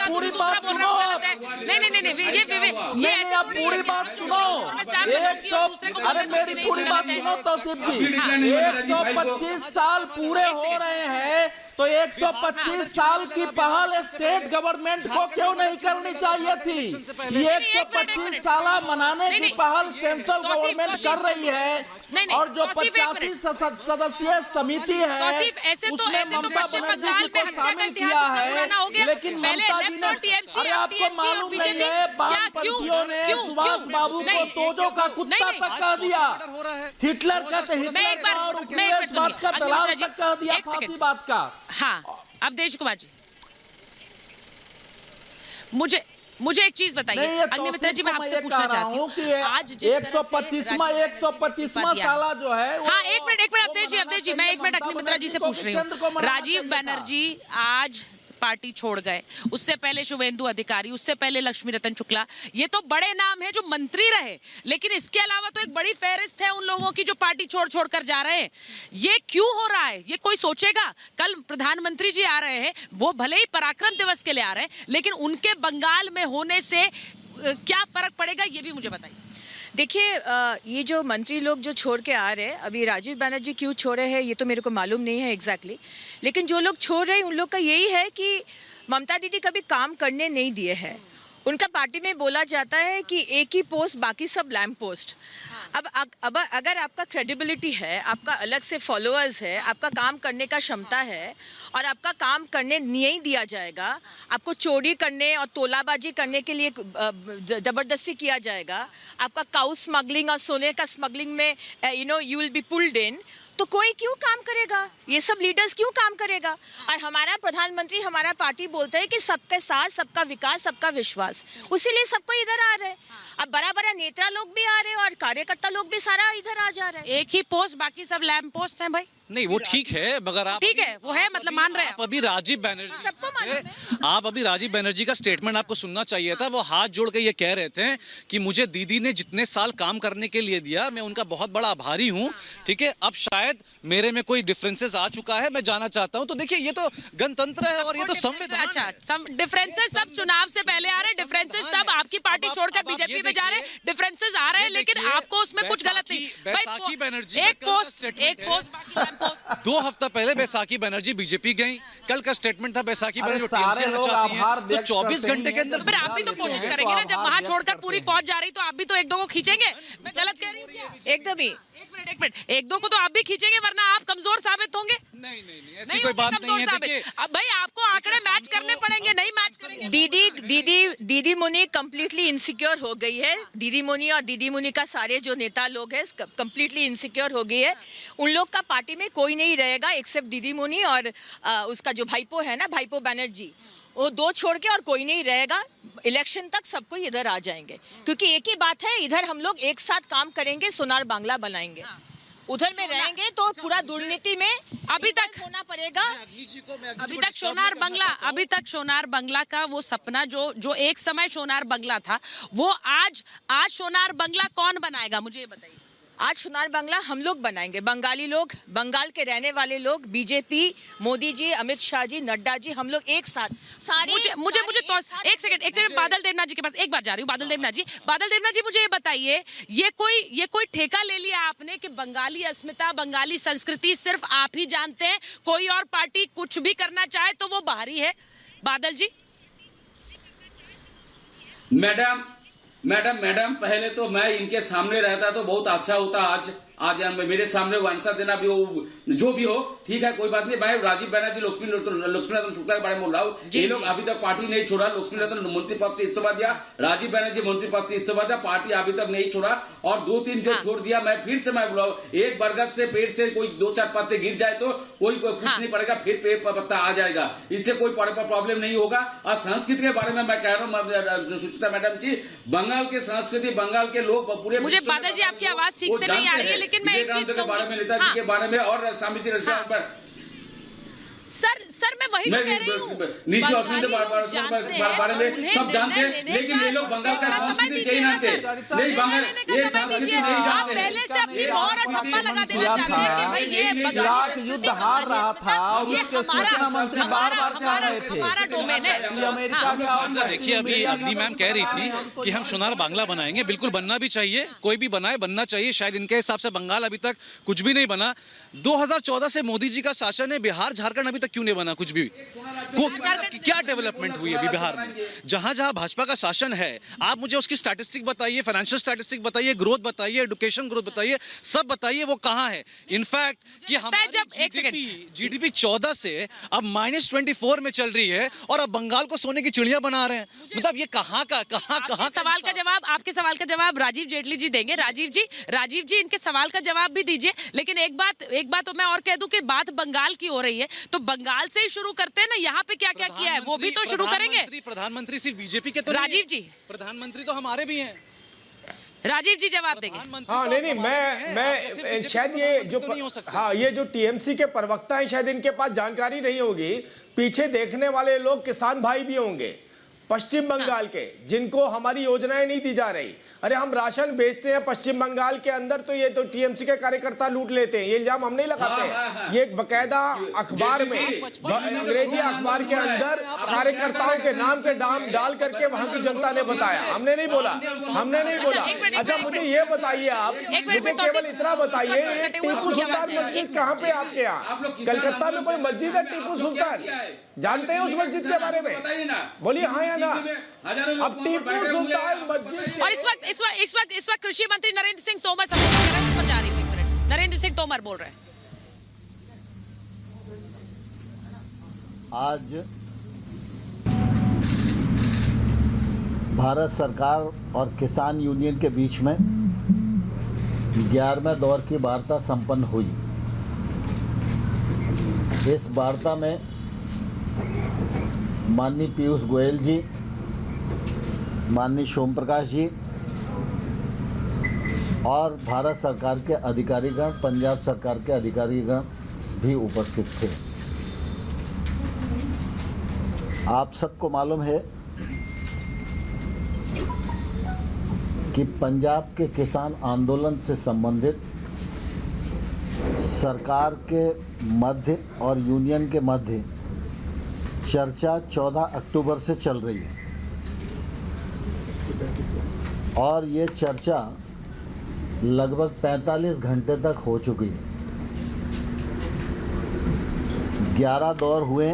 पूरी बात सुनो। नहीं, आप पूरी बात सुनो। अरे मेरी पूरी बात सुनो तौसीफ जी, 125 साल पूरे हो रहे हैं, तो 125 साल की पहल स्टेट गवर्नमेंट को क्यों नहीं करनी चाहिए थी? ये 125 साल मनाने की पहल सेंट्रल गवर्नमेंट कर रही है, और जो 85 सदस्यीय समिति है उसने ममता बनर्जी को शामिल किया है, लेकिन ममता जी ने, अरे आपको मालूम नहीं है, वामपंथियों ने सुभाष बाबू को तोजो का कुत्ता तक कह दिया, हिटलर का और उपनिवेशवाद का दलाल तक कह दिया, फांसी बात का। हाँ, अवधेश कुमार जी, मुझे एक चीज बताइए अग्निमित्र जी, मैं आपसे पूछना चाहती हूँ कि आज 125वां साला जो है, हाँ, एक मिनट अवधेश जी, मैं एक मिनट अग्निमित्र जी से पूछ रही हूँ। राजीव बनर्जी आज पार्टी छोड़ गए, उससे पहले शुभेंदु अधिकारी, उससे पहले लक्ष्मी रतन शुक्ला, ये तो बड़े नाम है जो मंत्री रहे, लेकिन इसके अलावा तो एक बड़ी फहरिस्त है उन लोगों की जो पार्टी छोड़ कर जा रहे हैं। ये क्यों हो रहा है? ये कोई सोचेगा? कल प्रधानमंत्री जी आ रहे हैं, वो भले ही पराक्रम दिवस के लिए आ रहे हैं, लेकिन उनके बंगाल में होने से क्या फर्क पड़ेगा, ये भी मुझे बताइए। देखिए, ये जो मंत्री लोग जो छोड़ के आ रहे हैं, अभी राजीव बनर्जी क्यों छोड़े हैं ये तो मेरे को मालूम नहीं है एग्जैक्टली, लेकिन जो लोग छोड़ रहे हैं उन लोग का यही है कि ममता दीदी कभी काम करने नहीं दिए हैं। उनका पार्टी में बोला जाता है कि एक ही पोस्ट, बाकी सब लैम्प पोस्ट। अब अगर आपका क्रेडिबिलिटी है, आपका अलग से फॉलोअर्स है, आपका काम करने का क्षमता है, और आपका काम करने नहीं दिया जाएगा, आपको चोरी करने और तोलाबाजी करने के लिए ज़बरदस्ती किया जाएगा, आपका काउ स्मगलिंग और सोने का स्मगलिंग में यू विल बी पुल्ड इन, तो कोई क्यों काम करेगा? ये सब लीडर्स क्यों काम करेगा? और हमारा प्रधानमंत्री, हमारा पार्टी बोलता है कि सबके साथ, सबका विकास, सबका विश्वास, उसीलिए सबको इधर आ रहे हैं। अब बड़ा नेता लोग भी आ रहे हैं और कार्यकर्ता लोग भी सारा इधर आ जा रहे हैं। एक ही पोस्ट, बाकी सब लैम्प पोस्ट हैं भाई। नहीं, वो ठीक है, मगर आप ठीक है, वो है, मतलब मान रहे हैं आप अभी राजीव बनर्जी का स्टेटमेंट आपको सुनना चाहिए था। वो हाथ जोड़ के ये कह रहे थे कि मुझे दीदी ने जितने साल काम करने के लिए दिया, मैं उनका बहुत बड़ा आभारी हूँ, ठीक है। अब शायद शायद मेरे में कोई डिफरेंसेस आ चुका है, मैं जाना चाहता हूं। तो देखिए ये तो गणतंत्र है और ये तो संविधान। अच्छा, डिफरेंसेस सब चुनाव से पहले आ रहे हैं, डिफरेंसेस सब आपकी पार्टी छोड़कर बीजेपी में जा रहे हैं, डिफरेंसेस आ रहे हैं, लेकिन आपको उसमें कुछ गलत नहीं। बैसाखी बनर्जी एक पोस्ट 2 हफ्ता पहले बैसाखी बनर्जी बीजेपी गई, कल का स्टेटमेंट था बैसाखी बनर्जी सारे लोग आभार तो 24 घंटे के अंदर। फिर आप भी तो कोशिश करेंगे ना, जब वहां छोड़कर पूरी फौज जा रही तो आप भी तो एक दो को खींचेंगे। मैं गलत कह रही हूँ क्या? एकदम ही। एक मिनट, एक दो को तो आप भी खींचेंगे, वरना आप कमजोर साबित होंगे। नहीं, ऐसी कोई बात नहीं है। देखिए अब भाई आपको आंकड़े मैच करने पड़ेंगे, नहीं मैच करेंगे। दीदी मुनी कंप्लीटली इनसिक्योर हो गई है। दीदी मुनी और दीदी मुनी का सारे जो नेता लोग हैं कंप्लीटली इनसिक्योर हो गई है। उन लोग का पार्टी में कोई नहीं रहेगा एक्सेप्ट दीदी मुनी और उसका जो भाईपो है ना, भाईपो बनर्जी, वो 2 छोड़ के और कोई नहीं रहेगा। इलेक्शन तक सबको इधर आ जाएंगे, क्योंकि एक ही बात है, इधर हम लोग एक साथ काम करेंगे, सोनार बांग्ला बनाएंगे। उधर में रहेंगे तो पूरा दुर्नीति में अभी तक होना पड़ेगा। अभी तक सोनार बंगला का वो सपना जो एक समय सोनार बंगला था, वो आज सोनार बंगला कौन बनाएगा, मुझे ये बताइए। आज सोनार बांग्ला हम लोग बनाएंगे, बंगाली लोग, बंगाल के रहने वाले लोग, बीजेपी, मोदी जी, अमित शाह जी, नड्डा जी, हम लोग एक साथ सारे। मुझे तो एक सेकंड बादल देवनाथ जी के पास एक बार जा रही हूँ। बादल देवनाथ जी मुझे ये बताइए, ये कोई ठेका ले लिया आपने कि बंगाली अस्मिता, बंगाली संस्कृति सिर्फ आप ही जानते हैं, कोई और पार्टी कुछ भी करना चाहे तो वो बाहरी है? बादल जी। मैडम पहले तो मैं इनके सामने रहता तो बहुत अच्छा होता। आज मेरे सामने वो आंसर देना भी हो, जो भी हो, ठीक है, कोई बात नहीं। मैं राजीव बनर्जी, लक्ष्मीनारायण शुक्ला के बारे में बोल रहा हूँ। ये लोग अभी तक पार्टी नहीं छोड़ा। लक्ष्मीनारायण मंत्री पद से इस्तीफा दिया, राजीव बनर्जी मंत्री पद से इस्तीफा दिया, पार्टी अभी तक नहीं छोड़ा। और 2-3 जो छोड़ दिया, मैं फिर से मैं बोला, एक बरगद से पेड़ से कोई 2-4 पत्ते गिर जाए तो कोई कुछ नहीं पड़ेगा, फिर पेड़ पर पत्ता आ जाएगा, इससे कोई प्रॉब्लम नहीं होगा। और संस्कृति के बारे में मैं कह रहा हूँ सुचित्रा मैडम जी, बंगाल की संस्कृति, बंगाल के लोग पूरे। मुझे बादल जी आपकी आवाज ठीक से नहीं आ रही है, लेकिन मैं एक चीज के बारे में, नेताजी के बारे में और स्वामी जी पर। सर मैं वही तो कह रही हूँ, निशी औषधि के बारे में सब जानते हैं, लेकिन ये लोग बंगाल का संस्कृति नहीं जानते। नहीं, बंगाल ये संस्कृति नहीं जानते। पहले से अपनी मोहर और ठप्पा लगा देना चाहते हैं कि भाई ये इराक युद्ध हार रहा था और उसके सूचना मंत्री बार कह रहे थे हमारा डोमेन है। अमेरिका का। देखिए अभी अग्नि मैम कह रही थी कि हम सोनार बांग्ला बनाएंगे, बिल्कुल बनना भी चाहिए, कोई भी बनाए, बनना चाहिए। शायद इनके हिसाब से बंगाल अभी तक कुछ भी नहीं बना। 2014 से मोदी जी का शासन है, बिहार झारखंड अभी तक क्यों नहीं बना कुछ भी? क्या डेवलपमेंट हुई अभी बिहार में? जहां जहां भाजपा का शासन है, आप मुझे उसकी स्टैटिस्टिक बताइए, फाइनेंशियल स्टैटिस्टिक बताइए, ग्रोथ बताइए, एजुकेशन ग्रोथ बताइए, सब बताइए वो कहां है। इनफैक्ट कि हमारी जीडीपी 14 से अब -24 में चल रही है और अब बंगाल को सोने की चिड़िया बना रहे हैं। मतलब ये कहां सवाल का जवाब, आपके सवाल का जवाब राजीव जेटली जी देंगे। राजीव जी इनके सवाल का जवाब भी दीजिए। लेकिन एक बात तो मैं और कह दूं कि बात बंगाल की हो रही है, तो बंगाल से ही शुरू करते हैं ना। यहाँ पे क्या क्या किया है वो भी तो शुरू करेंगे। प्रधानमंत्री सिर्फ बीजेपी के तो राजीव जी, प्रधानमंत्री तो हमारे भी हैं। राजीव जी जवाब देंगे। हाँ नहीं, मैं शायद ये जो ये जो टीएमसी के प्रवक्ता हैं, शायद इनके पास जानकारी नहीं होगी। पीछे देखने वाले लोग किसान भाई भी होंगे पश्चिम बंगाल के, जिनको हमारी योजनाएं नहीं दी जा रही। अरे हम राशन बेचते हैं पश्चिम बंगाल के अंदर, तो ये तो टीएमसी के कार्यकर्ता लूट लेते हैं। ये इल्जाम हम नहीं लगाते हैं। ये बकायदा अखबार में, अंग्रेजी अखबार के अंदर कार्यकर्ताओं के नाम के दाम डाल करके वहां की जनता ने बताया। हमने नहीं बोला। अच्छा मुझे ये बताइए, आप मुझे केवल इतना बताइए, टीपू सुल्तान मस्जिद कहाँ पे आपके यहाँ? कलकत्ता में कोई मस्जिद है टीपू सुल्तान? जानते हैं उस मस्जिद के बारे में? बोलिए हाँ या ना। अब टीपू सुल्तान मस्जिद। और इस वक्त कृषि मंत्री नरेंद्र सिंह तोमर सब जा रही हूँ। 1 मिनट, नरेंद्र सिंह तोमर बोल रहे हैं। आज भारत सरकार और किसान यूनियन के बीच में 11वें दौर की वार्ता संपन्न हुई। इस वार्ता में माननीय पीयूष गोयल जी, माननीय सोम प्रकाश जी और भारत सरकार के अधिकारीगण, पंजाब सरकार के अधिकारीगण भी उपस्थित थे। आप सबको मालूम है कि पंजाब के किसान आंदोलन से संबंधित सरकार के मध्य और यूनियन के मध्य चर्चा 14 अक्टूबर से चल रही है और ये चर्चा लगभग 45 घंटे तक हो चुकी है। 11 दौर हुए,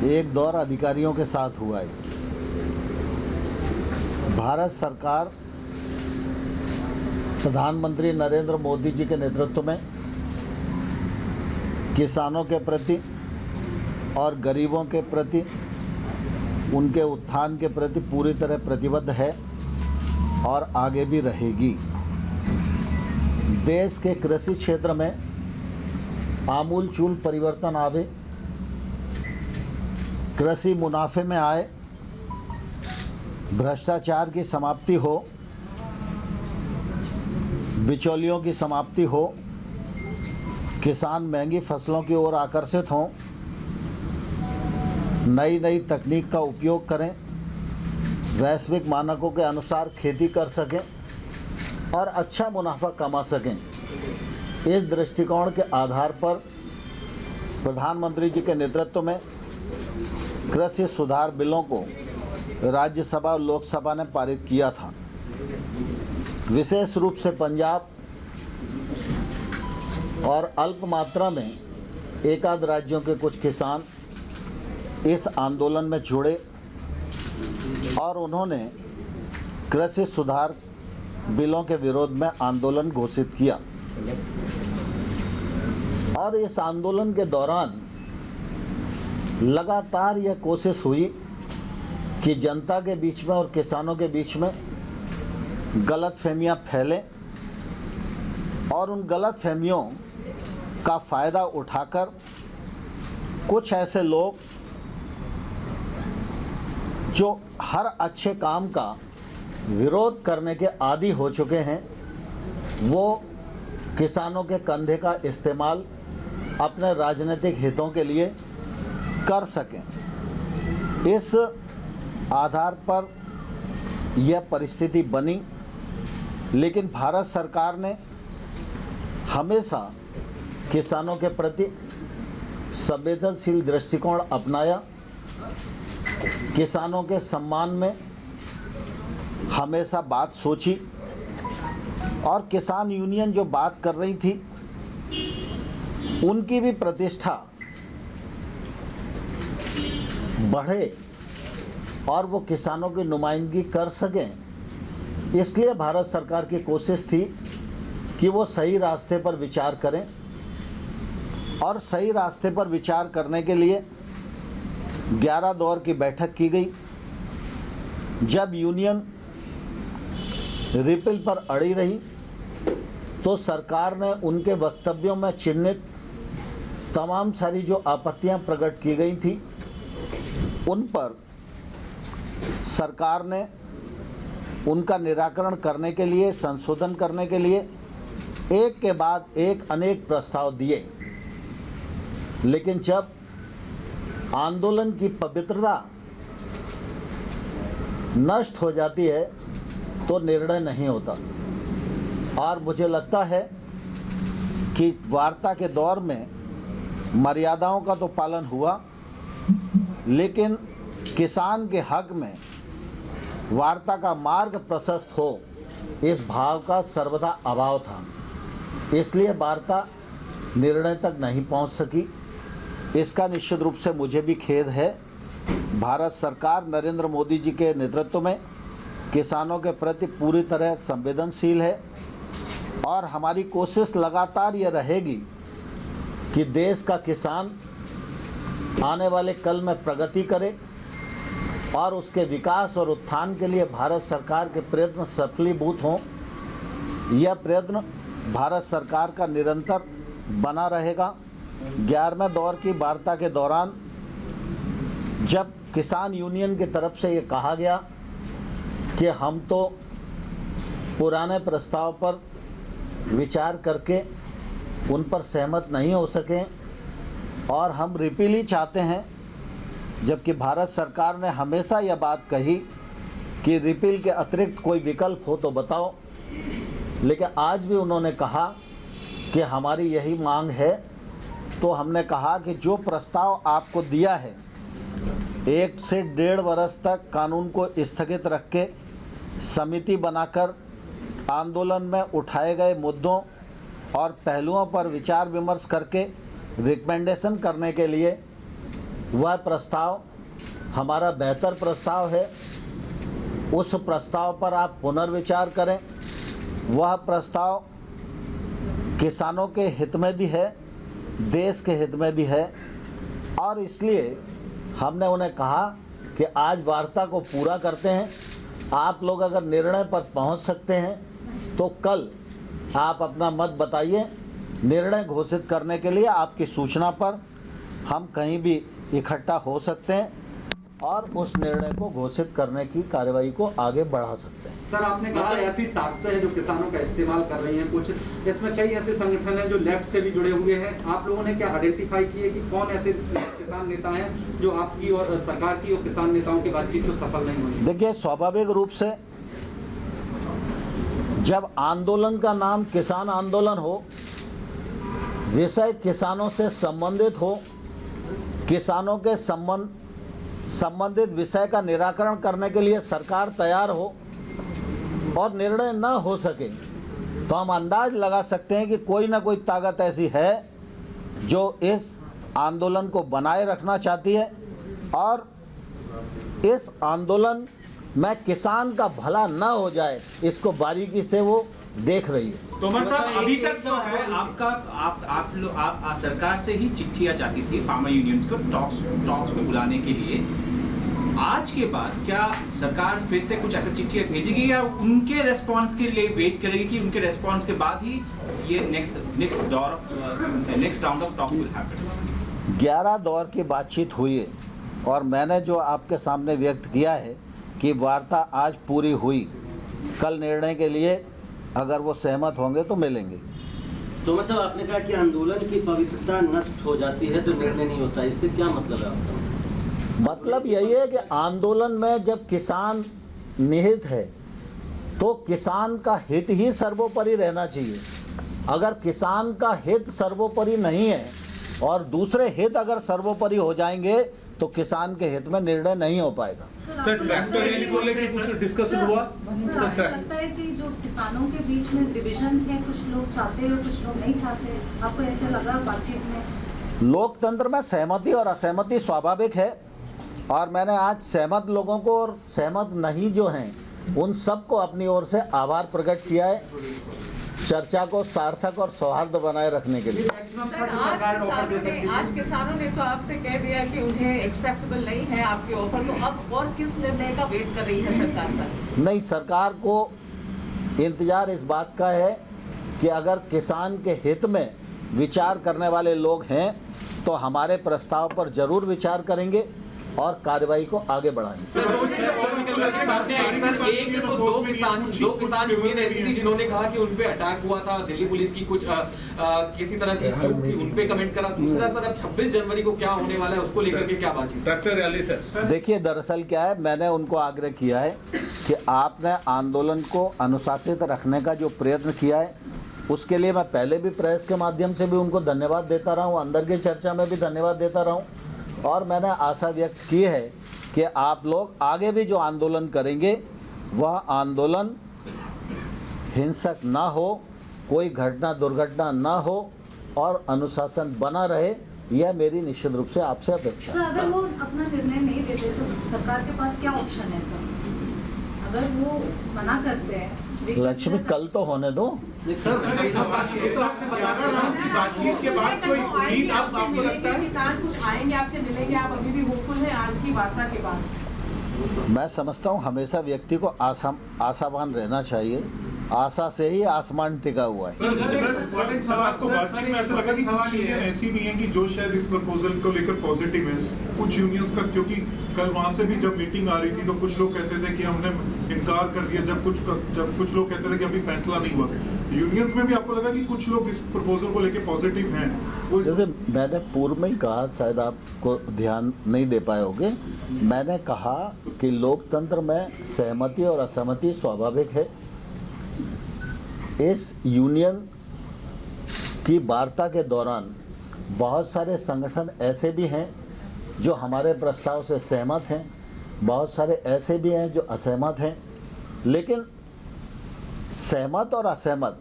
एक दौर अधिकारियों के साथ हुआ है। भारत सरकार प्रधानमंत्री नरेंद्र मोदी जी के नेतृत्व में किसानों के प्रति और गरीबों के प्रति, उनके उत्थान के प्रति पूरी तरह प्रतिबद्ध है और आगे भी रहेगी। देश के कृषि क्षेत्र में आमूलचूल परिवर्तन आवे, कृषि मुनाफे में आए, भ्रष्टाचार की समाप्ति हो, बिचौलियों की समाप्ति हो, किसान महंगी फसलों की ओर आकर्षित हों, नई नई तकनीक का उपयोग करें, वैश्विक मानकों के अनुसार खेती कर सकें और अच्छा मुनाफा कमा सकें। इस दृष्टिकोण के आधार पर प्रधानमंत्री जी के नेतृत्व में कृषि सुधार बिलों को राज्यसभा और लोकसभा ने पारित किया था। विशेष रूप से पंजाब और अल्प मात्रा में एकाध राज्यों के कुछ किसान इस आंदोलन में जुड़े और उन्होंने कृषि सुधार बिलों के विरोध में आंदोलन घोषित किया और इस आंदोलन के दौरान लगातार यह कोशिश हुई कि जनता के बीच में और किसानों के बीच में गलतफहमियां फैलें और उन गलतफहमियों का फ़ायदा उठाकर कुछ ऐसे लोग जो हर अच्छे काम का विरोध करने के आदी हो चुके हैं, वो किसानों के कंधे का इस्तेमाल अपने राजनीतिक हितों के लिए कर सकें। इस आधार पर यह परिस्थिति बनी, लेकिन भारत सरकार ने हमेशा किसानों के प्रति संवेदनशील दृष्टिकोण अपनाया, किसानों के सम्मान में हमेशा बात सोची और किसान यूनियन जो बात कर रही थी उनकी भी प्रतिष्ठा बढ़े और वो किसानों की नुमाइंदगी कर सकें। इसलिए भारत सरकार की कोशिश थी कि वो सही रास्ते पर विचार करें और सही रास्ते पर विचार करने के लिए 11 दौर की बैठक की गई। जब यूनियन रिपील पर अड़ी रही तो सरकार ने उनके वक्तव्यों में चिन्हित तमाम सारी जो आपत्तियां प्रकट की गई थी उन पर सरकार ने उनका निराकरण करने के लिए, संशोधन करने के लिए एक के बाद एक अनेक प्रस्ताव दिए। लेकिन जब आंदोलन की पवित्रता नष्ट हो जाती है तो निर्णय नहीं होता और मुझे लगता है कि वार्ता के दौर में मर्यादाओं का तो पालन हुआ, लेकिन किसान के हक में वार्ता का मार्ग प्रशस्त हो इस भाव का सर्वदा अभाव था। इसलिए वार्ता निर्णय तक नहीं पहुंच सकी। इसका निश्चित रूप से मुझे भी खेद है। भारत सरकार नरेंद्र मोदी जी के नेतृत्व में किसानों के प्रति पूरी तरह संवेदनशील है और हमारी कोशिश लगातार ये रहेगी कि देश का किसान आने वाले कल में प्रगति करे और उसके विकास और उत्थान के लिए भारत सरकार के प्रयत्न सफलीभूत हों। यह प्रयत्न भारत सरकार का निरंतर बना रहेगा। 11वें दौर की वार्ता के दौरान जब किसान यूनियन की तरफ से ये कहा गया कि हम तो पुराने प्रस्ताव पर विचार करके उन पर सहमत नहीं हो सके और हम रिपील ही चाहते हैं, जबकि भारत सरकार ने हमेशा यह बात कही कि रिपील के अतिरिक्त कोई विकल्प हो तो बताओ। लेकिन आज भी उन्होंने कहा कि हमारी यही मांग है, तो हमने कहा कि जो प्रस्ताव आपको दिया है 1 से 1.5 वर्ष तक कानून को स्थगित रख के समिति बनाकर आंदोलन में उठाए गए मुद्दों और पहलुओं पर विचार विमर्श करके रिकमेंडेशन करने के लिए वह प्रस्ताव हमारा बेहतर प्रस्ताव है। उस प्रस्ताव पर आप पुनर्विचार करें। वह प्रस्ताव किसानों के हित में भी है, देश के हित में भी है, और इसलिए हमने उन्हें कहा कि आज वार्ता को पूरा करते हैं। आप लोग अगर निर्णय पर पहुंच सकते हैं तो कल आप अपना मत बताइए। निर्णय घोषित करने के लिए आपकी सूचना पर हम कहीं भी इकट्ठा हो सकते हैं और उस निर्णय को घोषित करने की कार्रवाई को आगे बढ़ा सकते हैं। सर, आपने कहा ऐसी ताकतें हैं जो किसानों का इस्तेमाल कर रही हैं, कुछ इसमें कई ऐसे संगठन हैं जो लेफ्ट से भी जुड़े हुए हैं। आप लोगों ने क्या आइडेंटिफाई किए कि कौन ऐसे किसान नेता हैं जो आपकी और सरकार की और किसान नेताओं की बातचीत को सफल नहीं होगी? देखिए, स्वाभाविक रूप से जब आंदोलन का नाम किसान आंदोलन हो, विषय किसानों से संबंधित हो, किसानों के संबंधित विषय का निराकरण करने के लिए सरकार तैयार हो और निर्णय न हो सके, तो हम अंदाज लगा सकते हैं कि कोई ना कोई ताकत ऐसी है जो इस आंदोलन को बनाए रखना चाहती है और इस आंदोलन में किसान का भला न हो जाए, इसको बारीकी से वो देख रही है। तोमर साहब, अभी तक जो है आप सरकार से ही चिट्ठियां जाती थी फार्मर यूनियंस को टॉक्स में बुलाने के लिए। आज के बाद क्या सरकार फिर से कुछ ऐसा चिट्ठियां भेजेगी या उनके रेस्पॉन्स के लिए वेट करेगी कि उनके रेस्पॉन्स के बाद ही ये next round of talks will happen? 11 दौर की बातचीत हुई है और मैंने जो आपके सामने व्यक्त किया है कि वार्ता आज पूरी हुई। कल निर्णय के लिए अगर वो सहमत होंगे तो मिलेंगे। तो मतलब आपने कहा कि आंदोलन की पवित्रता नष्ट हो जाती है तो निर्णय नहीं होता, इससे क्या मतलब है आपका? मतलब यही है कि आंदोलन में जब किसान निहित है तो किसान का हित ही सर्वोपरि रहना चाहिए। अगर किसान का हित सर्वोपरि नहीं है और दूसरे हित अगर सर्वोपरि हो जाएंगे तो किसान के हित में निर्णय नहीं हो पाएगा। सर, ट्रैक्टर रैली को लेकर कुछ डिस्कसन हुआ? सर, लगता है कि जो किसानों के बीच में डिवीजन है, कुछ लोग चाहते हैं कुछ लोग नहीं चाहते, आपको ऐसा लगा बातचीत में? लोकतंत्र में सहमति और असहमति स्वाभाविक है और मैंने आज सहमत लोगों को और सहमत नहीं जो हैं उन सबको अपनी ओर से आभार प्रकट किया है, चर्चा को सार्थक और सौहार्द बनाए रखने के लिए। आज किसानों ने तो आपसे कह दिया कि उन्हें एक्सेप्टेबल नहीं है आपके ऑफर, तो अब और किस निर्णय का वेट कर रही है सरकार का? नहीं, सरकार को इंतजार इस बात का है कि अगर किसान के हित में विचार करने वाले लोग हैं तो हमारे प्रस्ताव पर जरूर विचार करेंगे और कार्रवाई को आगे बढ़ाएंगे। दो किसान यूनियन ऐसी थी जिन्होंने कहा कि उन पे अटैक हुआ था, दिल्ली पुलिस की कुछ किसी तरह की चूक थी, उन पे कमेंट करा। दूसरा सर, अब 26 जनवरी को क्या होने वाला है उसको लेकर के क्या बातचीत? ट्रैक्टर रैली सर, देखिए दरअसल क्या है, मैंने उनको आग्रह किया है कि आपने आंदोलन को अनुशासित रखने का जो प्रयत्न किया है उसके लिए मैं पहले भी प्रेस के माध्यम से भी उनको धन्यवाद देता रहा हूँ, अंदर की चर्चा में भी धन्यवाद देता रहा हूँ और मैंने आशा व्यक्त की है कि आप लोग आगे भी जो आंदोलन करेंगे वह आंदोलन हिंसक ना हो, कोई घटना दुर्घटना ना हो और अनुशासन बना रहे, यह मेरी निश्चित रूप से आपसे अपेक्षा है। अगर वो अपना निर्णय नहीं देते तो सरकार के पास क्या ऑप्शन है सर? अगर वो मना करते हैं, लक्ष्मी कल तो होने दो। बातचीत के बाद कोई उम्मीद आपको लगता है किसान कुछ आएंगे आपसे मिलेंगे, आप अभी भी होपफुल हैं आज की वार्ता के बाद? मैं समझता हूँ हमेशा व्यक्ति को आशावान रहना चाहिए, आशा से ही आसमान टिका हुआ है। सर, आपको बातचीत में ऐसा लगा कि कुछ यूनियन ऐसी भी हैं कि जो शायद इस प्रपोजल को लेकर पॉजिटिव है, कुछ यूनियंस का, क्योंकि कल वहां से भी जब मीटिंग आ रही थी तो कुछ लोग कहते थे कि हमने इनकार कर दिया, जब कुछ लोग कहते थे कि अभी फैसला नहीं हुआ। यूनियंस में भी आपको लगा कि कुछ लोग इस प्रपोजल को लेकर पॉजिटिव हैं? मैंने पूर्व में ही कहा, शायद आपको ध्यान नहीं दे पाए होंगे, मैंने कहा कि लोकतंत्र में सहमति और असहमति स्वाभाविक है। इस यूनियन कि वार्ता के दौरान बहुत सारे संगठन ऐसे भी हैं जो हमारे प्रस्ताव से सहमत हैं, बहुत सारे ऐसे भी हैं जो असहमत हैं, लेकिन सहमत और असहमत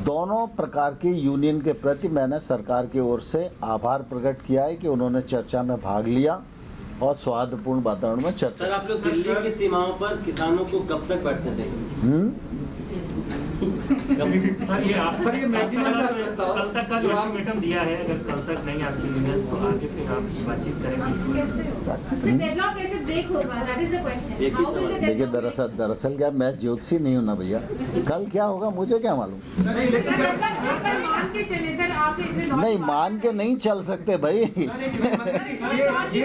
दोनों प्रकार की यूनियन के प्रति मैंने सरकार की ओर से आभार प्रकट किया है कि उन्होंने चर्चा में भाग लिया और सौहार्दपूर्ण वातावरण में चर्चा। सर, आप लोग दिल्ली की सीमाओं पर किसानों को कब तक बैठने देंगे? सर, ये मैक्सिमम कल तक का जो अल्टीमेटम दिया है, अगर कल तक नहीं आपकी यूनियंस तो आगे फिर आप बातचीत करेंगे। कैसे ब्रेक होगा? That is the question. देखिए, दरअसल क्या, मैं ज्योतिषी नहीं हूँ ना भैया, कल क्या होगा मुझे क्या मालूम। नहीं, मान के नहीं चल सकते भाई। ये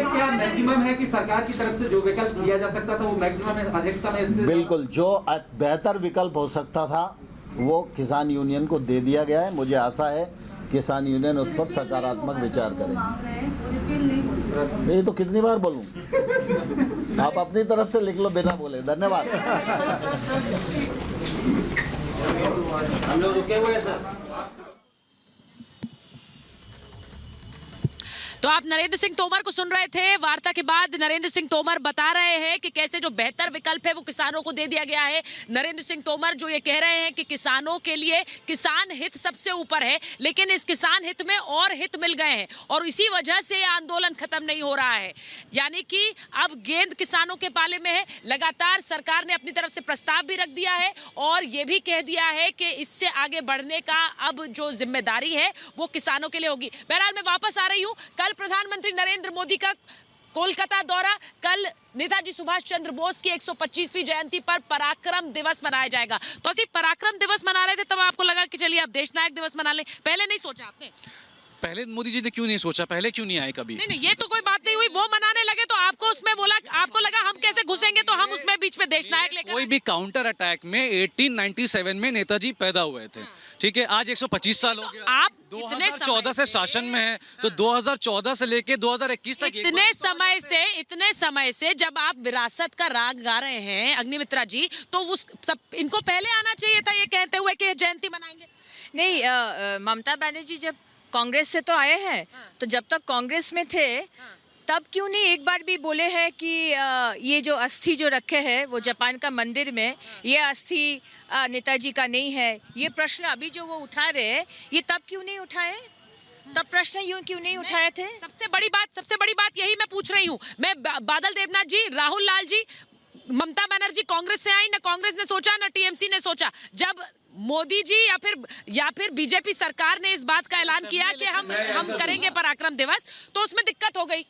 क्या मैक्सिमम है कि सरकार की तरफ से जो विकल्प दिया जा सकता था वो मैक्सिमम है, अधिकतम है? बिल्कुल, जो बेहतर विकल्प हो सकता था वो किसान यूनियन को दे दिया गया है। मुझे आशा है किसान यूनियन उस पर सकारात्मक विचार करेंगे। ये तो कितनी बार बोलूं? आप अपनी तरफ से लिख लो बिना बोले। धन्यवाद। हम लोग रुके हुए हैं सर। तो आप नरेंद्र सिंह तोमर को सुन रहे थे। वार्ता के बाद नरेंद्र सिंह तोमर बता रहे हैं कि कैसे जो बेहतर विकल्प है वो किसानों को दे दिया गया है। नरेंद्र सिंह तोमर जो ये कह रहे हैं कि किसानों के लिए किसान हित सबसे ऊपर है, लेकिन इस किसान हित में और हित मिल गए हैं और इसी वजह से ये आंदोलन खत्म नहीं हो रहा है। यानी कि अब गेंद किसानों के पाले में है। लगातार सरकार ने अपनी तरफ से प्रस्ताव भी रख दिया है और ये भी कह दिया है कि इससे आगे बढ़ने का अब जो जिम्मेदारी है वो किसानों के लिए होगी। बहरहाल मैं वापस आ रही हूँ। कल प्रधानमंत्री नरेंद्र मोदी का कोलकाता दौरा, कल नेताजी सुभाष चंद्र बोस की 125वीं जयंती पर पराक्रम दिवस मनाया जाएगा। तो सिर्फ पराक्रम दिवस मना रहे थे तब आपको लगा कि चलिए अब देश नायक दिवस मना लें, पहले नहीं सोचा आपने? पहले मोदी जी ने क्यों नहीं सोचा? पहले क्यों नहीं आए कभी? नहीं, ये तो कोई बात नहीं हुई। वो मनाने लगे तो आपको उसमें बोला, आपको लगा हम कैसे घुसेंगे तो हम उसमें बीच में देश नायक लेकर। कोई भी काउंटर अटैक में 1897 में नेताजी पैदा हुए थे, ठीक है? आज 125 साल हो गया। आप 2014 से शासन में है तो 2014 से लेके 2021 तक इतने समय से जब आप विरासत का राग गा रहे हैं अग्निमित्रा जी, तो उस सब इनको पहले आना चाहिए था ये कहते हुए कि जयंती मनाएंगे। नहीं, ममता बनर्जी जब कांग्रेस से तो आए हैं, तो जब तक कांग्रेस में थे तब क्यों नहीं एक बार भी बोले हैं कि ये जो अस्थि जो रखे हैं वो जापान का मंदिर में, ये अस्थि नेताजी का नहीं है। ये प्रश्न अभी जो वो उठा रहे हैं ये तब क्यों नहीं उठाए? तब प्रश्न यूं क्यों नहीं उठाए थे? सबसे बड़ी बात यही मैं पूछ रही हूँ। मैं बादल देवनाथ जी, राहुल लाल जी, ममता बनर्जी कांग्रेस से आई, ना कांग्रेस ने सोचा ना टीएमसी ने सोचा। जब मोदी जी या फिर बीजेपी सरकार ने इस बात का ऐलान किया कि हम करेंगे पराक्रम दिवस, तो उसमें दिक्कत हो गई।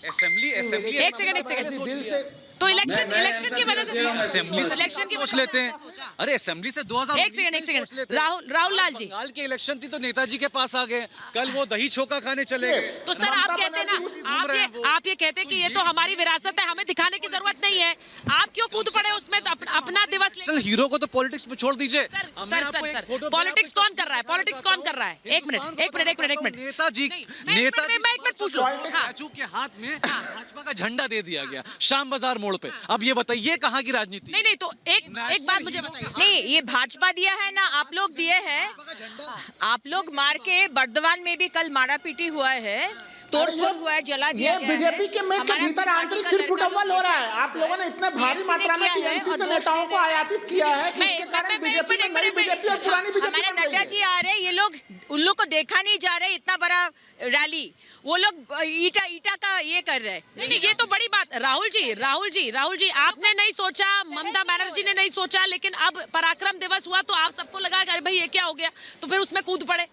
असेंबली एक सेकंड तो इलेक्शन की वजह से इलेक्शन की सोच लेते हैं। अरे असेंबली से 2000 एक सेकंड राहुल लाल जी, बंगाल के इलेक्शन थी तो नेताजी के पास आ गए, कल वो दही छोका खाने चले गए। तो सर आप कहते हैं ना, आप ये कहते हैं कि ये तो हमारी विरासत है, हमें दिखाने की जरूरत नहीं है, आप क्यों कूद पड़े उसमें? तो अपना दिवस हीरो को तो पॉलिटिक्स में छोड़ दीजिए। सर पॉलिटिक्स कौन कर रहा है? एक मिनट नेताजी मैं एक मिनट पूछ लो। स्टैचू के हाथ में भाजपा का झंडा दे दिया गया श्याम बाजार मोड़ पे। अब ये बताइए कहाँ की राजनीति? नहीं तो एक बात मुझे बताइए। नहीं, ये भाजपा दिया है ना, आप लोग दिए हैं। आप लोग मार के बर्दवान में भी कल मारा पीटी हुआ है, तोड़फोड़ हुआ है, जला दिया गया है। ये बीजेपी के में के भीतर आंतरिक सिरफुटअव्वल हो रहा है। आप लोगों ने इतने भारी मात्रा में टीएमसी से नेताओं को आयातित किया है कि इसके कारण बीजेपी में नई बीजेपी और पुरानी बीजेपी। हमारे नड्डा जी आ रहे, ये लोग उन लोग को देखा नहीं जा रहे, इतना बड़ा रैली वो लोग ईटा का ये कर रहे हैं। नहीं, ये तो बड़ी बात। राहुल जी आपने नहीं सोचा, ममता बनर्जी ने नहीं सोचा, लेकिन अब पराक्रम दिवस हुआ तो आप सबको लगा कि अरे भाई ये क्या हो गया, तो फिर उसमें कूद पड़े।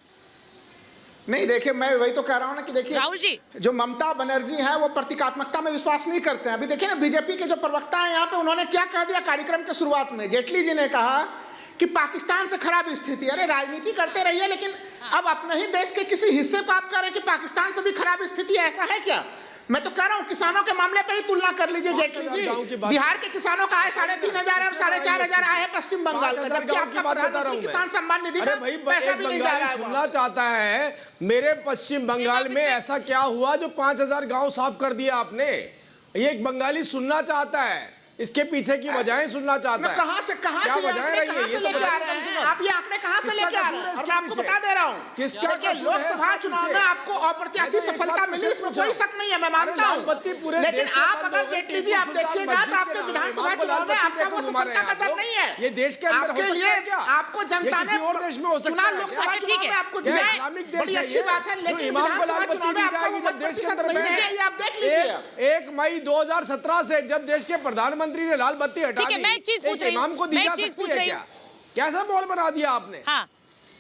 नहीं, देखिए मैं वही तो कह रहा हूँ ना कि देखिए राहुल जी, जो ममता बनर्जी है वो प्रतीकात्मकता में विश्वास नहीं करते हैं। अभी देखिए ना बीजेपी के जो प्रवक्ता हैं यहाँ पे, उन्होंने क्या कह दिया कार्यक्रम के शुरुआत में? जेटली जी ने कहा कि पाकिस्तान से खराब स्थिति। अरे राजनीति करते रहिए, लेकिन अब अपने ही देश के किसी हिस्से को आप कह रहे हैं कि पाकिस्तान से भी खराब स्थिति, ऐसा है क्या? मैं तो कह रहा हूँ किसानों के मामले पे ही तुलना कर लीजिए जेटली जी। बिहार के किसानों का आय 3,500 और 4,500 आय है पश्चिम बंगाल का, जबकि आपका प्रधानमंत्री किसान सम्मान निधि का पैसा भी नहीं जा रहा है। सुनना चाहता है मेरे पश्चिम बंगाल में ऐसा क्या हुआ जो 5,000 गाँव साफ कर दिया आपने? ये एक बंगाली सुनना चाहता है, इसके पीछे की वजहें सुनना चाहता है। कहां से लेके आ रहे हैं आप? ये आंकड़े कहां से लेके आ रहे हैं? मैं आपको बता दे रहा हूँ। देखिए, लोकसभा चुनाव में आपको अप्रत्याशित सफलता मिली, इसमें कोई शक नहीं है, मैं मानता हूँ। लेकिन आप अगर जेटली जी आप देखिएगा तो आपके विधानसभा चुनाव में आपका वो सफलता का दर नहीं है। ये देश के अंदर आपके लिए आपको जनता ने चुनाव, लोकसभा चुनाव में आपको दिया, बड़ी अच्छी बात है, लेकिन विधानसभा चुनाव में आपका वो प्रतिशत नहीं है, ये आप देख लीजिए। 1 मई 2017 से जब देश के प्रधानमंत्री ने लाल बत्ती हटा दी, मैं एक चीज पूछ रही हूँ, मैं एक चीज पूछ रही हूँ, कैसा माहौल बना दिया आपने? हाँ,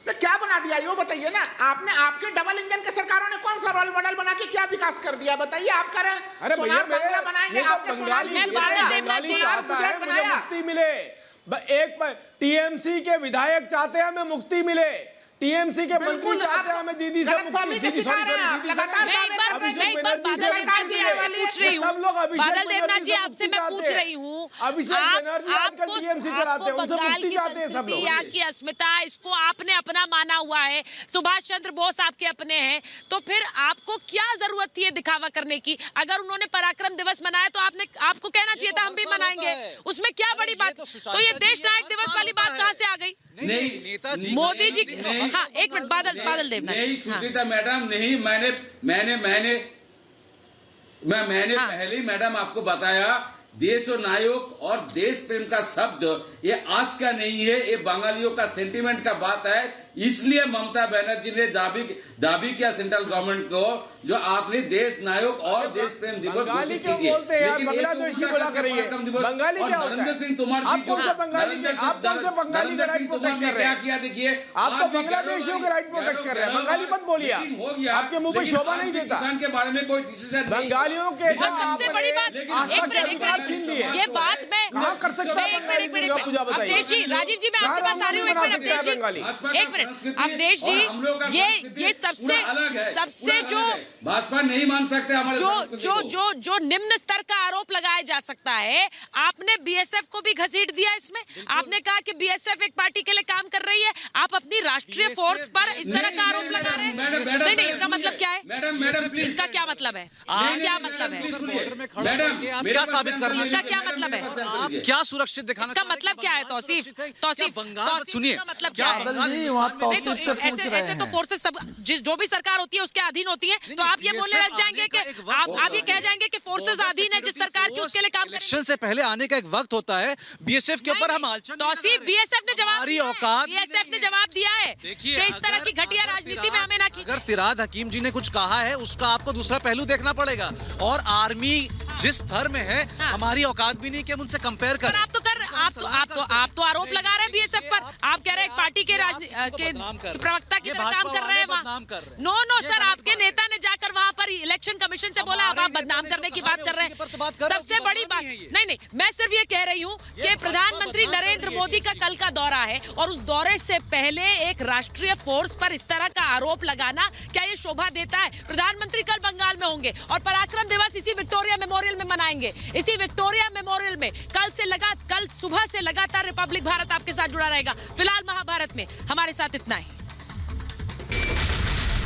क्या बना दिया ये बताइए ना। आपने, आपके डबल इंजन के सरकारों ने कौन सा रोल मॉडल बना के क्या विकास कर दिया बताइए। आप कर अरे सोनार बंगला बनाएंगे, आपने सोनार बनाया, मुक्ति मिले। एक टीएमसी के विधायक चाहते हैं हमें मुक्ति मिले, टीएमसी के मंत्री चाहते हैं हमें दीदी से मुक्ति। बादल देवनाथ जी आपसे मैं पूछ रही हूँ, आपको बंगाल की संस्कृति या की अस्मिता, इसको आपने अपना माना हुआ है, सुभाष चंद्र बोस आपके अपने हैं, तो फिर आपको क्या जरूरत थी ये दिखावा करने की? अगर उन्होंने पराक्रम दिवस मनाया तो आपको कहना चाहिए था हम भी मनाएंगे, उसमें क्या बड़ी बात? तो ये देश नायक दिवस वाली बात कहाँ से आ गई? नहीं, मोदी जी, हाँ एक मिनट, बादल देवनाथ नहीं, सुचिता मैडम, नहीं, मैंने पहले ही मैडम आपको बताया, देश और नायक और देश प्रेम का शब्द ये आज का नहीं है, ये बंगालियों का सेंटीमेंट का बात है। इसलिए ममता बनर्जी ने दाबी किया सेंट्रल गवर्नमेंट को, जो आपने देश नायक और देश प्रेम दिवस घोषित कीजिए। बांग्लादेशी बोला करिए, बंगाली क्या होता है? नरेंद्र सिंह तोमर आप कौन से बंगाली का राइट प्रोटेक्ट कर रहे हैं? क्या किया देखिए, आप तो बांग्लादेशियों के राइट प्रोटेक्ट कर रहे हैं, बंगाली मत बोलिए, आपके मुंह पे शोभा नहीं देता। किसान के बारे में कोई डिसीजन बंगालियों के सबसे बड़ी बात, छीन ली है, ये बात मैं कहाँ कर सकता है? अवधेश जी, राजीव जी, मैं आपके पास आ रही हूँ, एक मिनट अवधेश जी, अवधेश जी, ये सबसे जो भाजपा नहीं मान सकते हमारे जो निम्न स्तर का आरोप लगाया जा सकता है, आपने बीएसएफ को भी घसीट दिया इसमें। आपने कहा कि बीएसएफ एक पार्टी के लिए काम कर रही है, आप अपनी राष्ट्रीय फोर्स पर इस तरह का आरोप लगा रहे हैं। नहीं, इसका मतलब क्या है? इसका क्या मतलब है? क्या मतलब है? क्या साबित करना? इसका क्या मतलब है? आप क्या सुरक्षित दिखाना? इसका मतलब क्या है? तौसीफ, सुनिए, मतलब क्या है? ऐसे तो फोर्सेस सब जो भी सरकार होती है उसके अधीन होती है, तो आप ये बोलने लग जाएंगे कि आप ये कह जाएंगे कि फोर्सेस अधीन है जिस सरकार की, उसके लिए काम करेंगे। इलेक्शन से पहले आने का एक वक्त होता है, बीएसएफ के ऊपर हम तौसीफ, बीएसएफ ने जवाब दिया है कि इस तरह की घटिया राजनीति में हमें ना कीजिए। अगर फिरहाद हकीम जी ने कुछ कहा है, उसका आपको दूसरा पहलू देखना पड़ेगा। और आर्मी जिस स्तर में है, हमारी औकात भी नहीं कि हम उनसे कंपेयर करें। आप तो आरोप लगा रहे हैं बीएसएफ पर, आप कह रहे हैं पार्टी के प्रवक्ता की तरह काम कर रहे हैं वहाँ। नो सर, आपके नेता ने जाकर वहाँ पर इलेक्शन कमीशन से बोला, अब आप बदनाम करने की बात कर रहे हैं। सबसे बड़ी बात, नहीं, मैं सिर्फ ये कह रही हूँ कि प्रधानमंत्री नरेंद्र मोदी का कल का दौरा है, और उस दौरे से पहले एक राष्ट्रीय फोर्स पर इस तरह का आरोप लगाना, क्या ये शोभा देता है? प्रधानमंत्री कल बंगाल में होंगे और पराक्रम दिवस इसी विक्टोरिया मेमोरियल में मनाएंगे। इसी विक्टोरिया मेमोरियल में कल सुबह से लगातार रिपब्लिक भारत आपके साथ जुड़ा रहेगा। फिलहाल महाभारत में हमारे साथ इतना ही।